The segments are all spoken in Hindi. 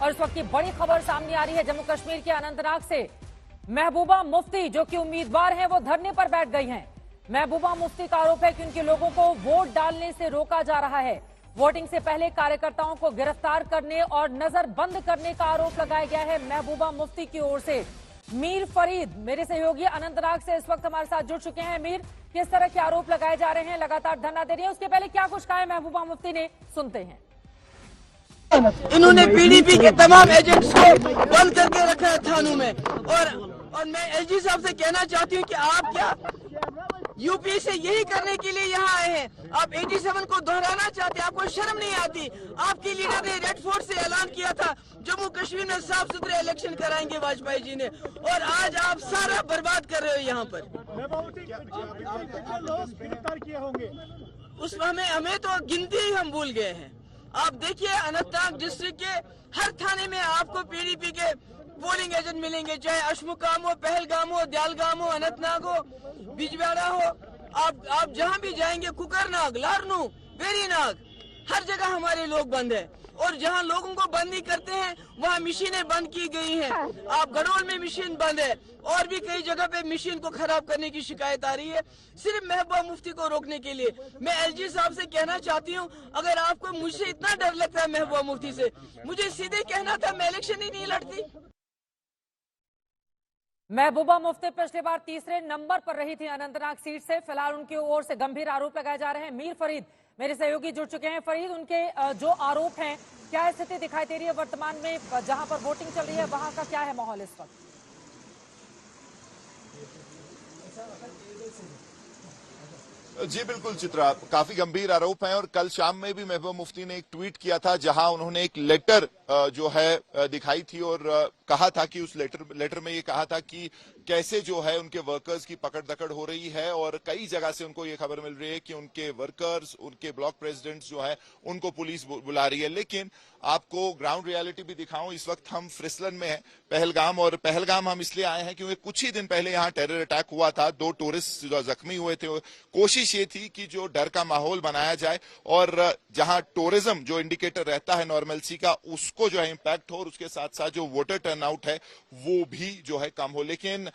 और इस वक्त की बड़ी खबर सामने आ रही है जम्मू कश्मीर के अनंतनाग से। महबूबा मुफ्ती जो कि उम्मीदवार हैं वो धरने पर बैठ गई हैं। महबूबा मुफ्ती का आरोप है कि उनके लोगों को वोट डालने से रोका जा रहा है। वोटिंग से पहले कार्यकर्ताओं को गिरफ्तार करने और नजरबंद करने का आरोप लगाया गया है महबूबा मुफ्ती की ओर से। मीर फरीद मेरे सहयोगी अनंतनाग से इस वक्त हमारे साथ जुड़ चुके हैं। मीर, किस तरह के आरोप लगाए जा रहे हैं? लगातार धरना दे रही है, उसके पहले क्या कुछ कहा है महबूबा मुफ्ती ने, सुनते हैं। इन्होंने पीडीपी के तमाम एजेंट्स को बंद करके रखा है थानों में और मैं एलजी साहब से कहना चाहती हूँ कि आप क्या यूपी से यही करने के लिए यहाँ आए हैं? आप 87 को दोहराना चाहते हैं? आपको शर्म नहीं आती? आपके लीडर ने रेड फोर्ट से ऐलान किया था जम्मू कश्मीर में साफ सुथरे इलेक्शन कराएंगे वाजपेयी जी ने, और आज आप सारा बर्बाद कर रहे हो यहाँ पर। उस हमें तो गिनती ही हम भूल गए हैं। आप देखिए अनंतनाग डिस्ट्रिक्ट के हर थाने में आपको पीडीपी के पोलिंग एजेंट मिलेंगे, चाहे अशमुकाम हो, पहलगाम हो, दयालगाम हो, अनंतनाग हो, बिजवाड़ा हो। आप जहां भी जाएंगे, कुकरनाग, लारनू, वेरीनाग, हर जगह हमारे लोग बंद है। और जहां लोगों को बंद नहीं करते हैं वहां मशीनें बंद की गई हैं। आप गढ़ोल में मशीन बंद है और भी कई जगह पे मशीन को खराब करने की शिकायत आ रही है, सिर्फ महबूबा मुफ्ती को रोकने के लिए। मैं एलजी साहब से कहना चाहती हूं, अगर आपको मुझसे इतना डर लगता है महबूबा मुफ्ती से, मुझे सीधे कहना था मैं इलेक्शन ही नहीं लड़ती। महबूबा मुफ्ती पिछली बार तीसरे नंबर पर रही थी अनंतनाग सीट से। फिलहाल उनकी ओर से गंभीर आरोप लगाए जा रहे हैं। मीर फरीद मेरे सहयोगी जुड़ चुके हैं। फरीद, उनके जो आरोप हैं, क्या स्थिति दिखाई दे रही है वर्तमान में जहां पर वोटिंग चल रही है, वहां का क्या है माहौल इस वक्त? जी बिल्कुल चित्रा, काफी गंभीर आरोप हैं और कल शाम में भी महबूबा मुफ्ती ने एक ट्वीट किया था जहां उन्होंने एक लेटर जो है दिखाई थी और कहा था कि उस लेटर में ये कहा था कि कैसे जो है उनके वर्कर्स की पकड़ दकड़ हो रही है और कई जगह से उनको ये खबर मिल रही है कि उनके वर्कर्स, उनके ब्लॉक प्रेसिडेंट्स जो है उनको पुलिस बुला रही है। लेकिन आपको ग्राउंड रियलिटी भी दिखाऊं, इस वक्त हम फ्रिसलन में हैं, पहलगाम, और पहलगाम हम इसलिए आए हैं क्योंकि कुछ ही दिन पहले यहाँ टेरर अटैक हुआ था, 2 टूरिस्ट जो जख्मी हुए थे। कोशिश ये थी कि जो डर का माहौल बनाया जाए और जहां टूरिज्म जो इंडिकेटर रहता है नॉर्मलसी का, उसको जो है इंपैक्ट हो और उसके साथ साथ जो वोटर टर्नआउट है वो भी जो है कम हो। लेकिन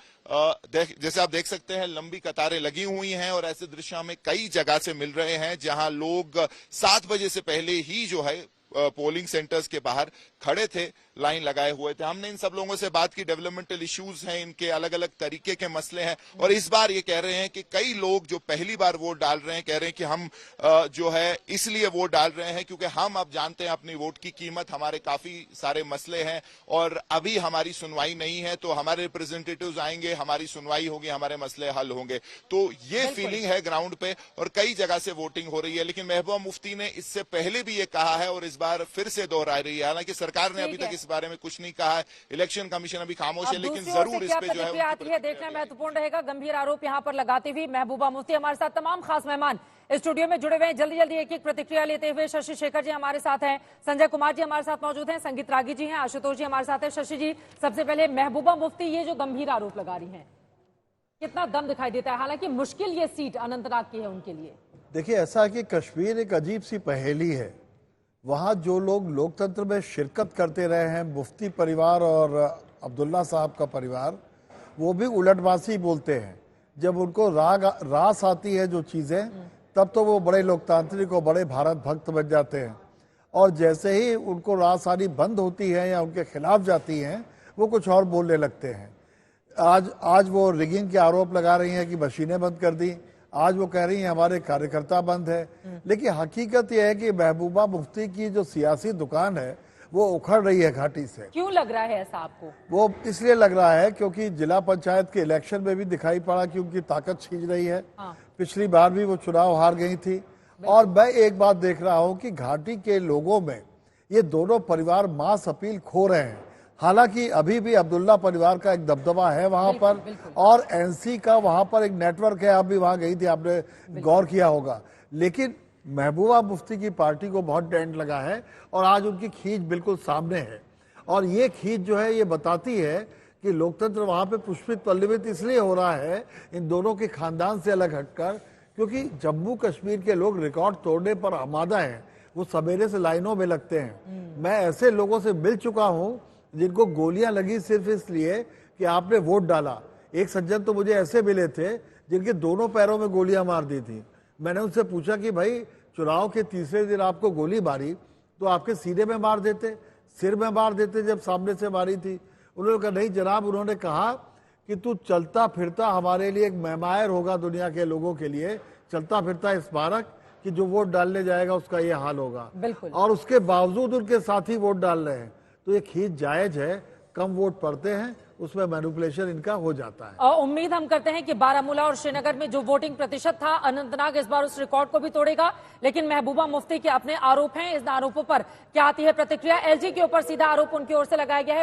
जैसे आप देख सकते हैं लंबी कतारें लगी हुई हैं और ऐसे दृश्य हमें कई जगह से मिल रहे हैं जहां लोग 7 बजे से पहले ही जो है पोलिंग सेंटर्स के बाहर खड़े थे, लाइन लगाए हुए थे। हमने इन सब लोगों से बात की, डेवलपमेंटल इश्यूज हैं, इनके अलग अलग तरीके के मसले हैं और इस बार ये कह रहे हैं कि कई लोग जो पहली बार वोट डाल रहे हैं कह रहे हैं कि हम जो है इसलिए वोट डाल रहे हैं क्योंकि हम अब जानते हैं अपनी वोट की कीमत, हमारे काफी सारे मसले हैं और अभी हमारी सुनवाई नहीं है, तो हमारे रिप्रेजेंटेटिव्स आएंगे, हमारी सुनवाई होगी, हमारे मसले हल होंगे। तो ये फीलिंग है ग्राउंड पे और कई जगह से वोटिंग हो रही है। लेकिन महबूबा मुफ्ती ने इससे पहले भी ये कहा है और इस बार फिर से दोहरा रही है। हालांकि सरकार ने अभी तक इस बारे में कुछ नहीं कहा है, इलेक्शन कमीशन अभी खामोश है, लेकिन जरूर इस पे जो है आती है देखना महत्वपूर्ण रहेगा। गंभीर आरोप यहाँ पर लगाती हुई महबूबा मुफ्ती। हमारे साथ तमाम खास मेहमान स्टूडियो में जुड़े हुए हैं, जल्दी जल्दी एक एक प्रतिक्रिया लेते हुए। शशि शेखर जी हमारे साथ हैं, संजय कुमार जी हमारे साथ मौजूद हैं, संगीत रागी जी हैं, आशुतोष जी हमारे साथ हैं। शशि जी, सबसे पहले महबूबा मुफ्ती ये जो गंभीर आरोप लगा रही है, कितना दम दिखाई देता है? हालांकि मुश्किल ये सीट अनंतनाग की है उनके लिए। देखिए, ऐसा कि कश्मीर एक अजीब सी पहेली है। वहाँ जो लोग लोकतंत्र में शिरकत करते रहे हैं, मुफ्ती परिवार और अब्दुल्ला साहब का परिवार, वो भी उलटबाजी बोलते हैं। जब उनको रास आती है जो चीज़ें, तब तो वो बड़े लोकतांत्रिक और बड़े भारत भक्त बन जाते हैं और जैसे ही उनको रास आनी बंद होती है या उनके खिलाफ जाती हैं, वो कुछ और बोलने लगते हैं। आज वो रिगिंग के आरोप लगा रही हैं कि मशीनें बंद कर दी, आज वो कह रही हैं हमारे कार्यकर्ता बंद है। लेकिन हकीकत यह है कि महबूबा मुफ्ती की जो सियासी दुकान है वो उखड़ रही है घाटी से। क्यों लग रहा है ऐसा आपको? वो इसलिए लग रहा है क्योंकि जिला पंचायत के इलेक्शन में भी दिखाई पड़ा कि उनकी ताकत छीन रही है। पिछली बार भी वो चुनाव हार गई थी। और मैं एक बात देख रहा हूं कि घाटी के लोगों में ये दोनों परिवार मास अपील खो रहे हैं। हालांकि अभी भी अब्दुल्ला परिवार का एक दबदबा है वहां पर और एनसी का वहां पर एक नेटवर्क है। आप भी वहां गई थी, आपने गौर किया होगा। लेकिन महबूबा मुफ्ती की पार्टी को बहुत डेंट लगा है और आज उनकी खींच बिल्कुल सामने है और ये खींच जो है ये बताती है कि लोकतंत्र वहां पे पुष्पित पल्लवित इसलिए हो रहा है इन दोनों के खानदान से अलग हटकर, क्योंकि जम्मू कश्मीर के लोग रिकॉर्ड तोड़ने पर आमादा हैं। वो सवेरे से लाइनों में लगते हैं। मैं ऐसे लोगों से मिल चुका हूं जिनको गोलियां लगी सिर्फ इसलिए कि आपने वोट डाला। एक सज्जन तो मुझे ऐसे मिले थे जिनके दोनों पैरों में गोलियां मार दी थी। मैंने उनसे पूछा कि भाई चुनाव के तीसरे दिन आपको गोली मारी तो आपके सीने में मार देते, सिर में मार देते जब सामने से मारी थी। उन्होंने कहा नहीं जनाब, उन्होंने कहा कि तू चलता फिरता हमारे लिए एक मैमायर होगा, दुनिया के लोगों के लिए चलता फिरता स्मारक कि जो वोट डालने जाएगा उसका ये हाल होगा। बिल्कुल। और उसके बावजूद उनके साथी वोट डाल रहे हैं, तो ये खींच जायज है। कम वोट पड़ते हैं, उसमें मैनिपुलेशन इनका हो जाता है। और उम्मीद हम करते हैं कि बारामूला और श्रीनगर में जो वोटिंग प्रतिशत था, अनंतनाग इस बार उस रिकॉर्ड को भी तोड़ेगा। लेकिन महबूबा मुफ्ती के अपने आरोप हैं, इन आरोपों पर क्या आती है प्रतिक्रिया? एलजी के ऊपर सीधा आरोप उनकी ओर से लगाया गया है।